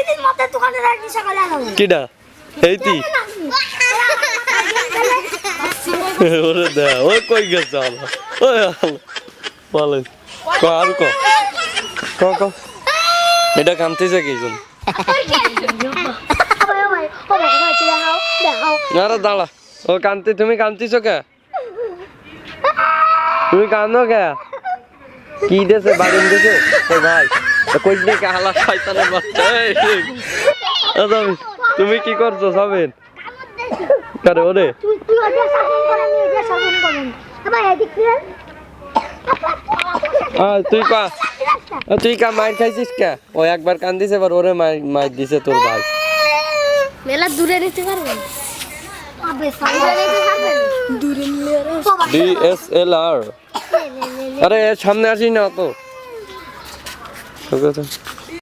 দিন মতে দোকানে রাখি সকালে আনো কিডা এইতি ওরে দা ওই কই গেছে আল্লাহ ওই আল্লাহ বলে ক আর ক এটা কামতেছে কিজন আরে দাঁড়া ও কান্তি তুমি কান্তিছো কে তুমি কান্দো কে কি দেছে বাগুন দেছে তো ভাই কই থেকে হালা শয়তানের বাচ্চা তুমি কি করছো সাবেন আরে ওরে তুই কা মার খাইছিস কে ও একবার কান্দিছে এবার ওরে মার দিছে তোর ভাই মেলা দূরে নিতে পারবেন DSLR আরে সামনে আসি না তো